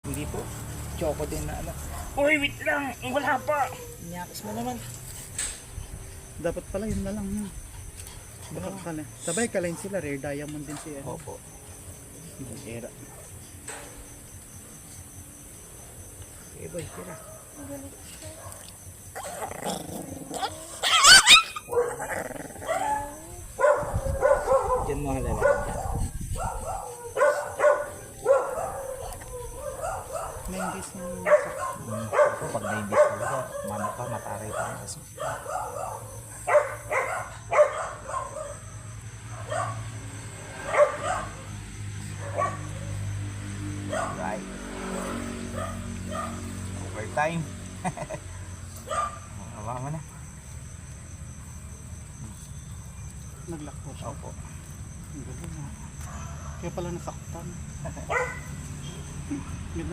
Hindi po. Choco din na ano. Uy, wait lang! Wala pa! Inyakis mo naman. Dapat pala yun na lang. Baka kala. Sabay kalain sila, rare diamond din siya. Opo. Era. Okay boy, tira. Diyan mo halala. Manggis ng Ako pag naibis talaga, mano ka, mataray pa kasi. Right. Overtime. Awa mo na. naglock po siya. Opo. Ang galing, ha? Kaya pala nasaktan.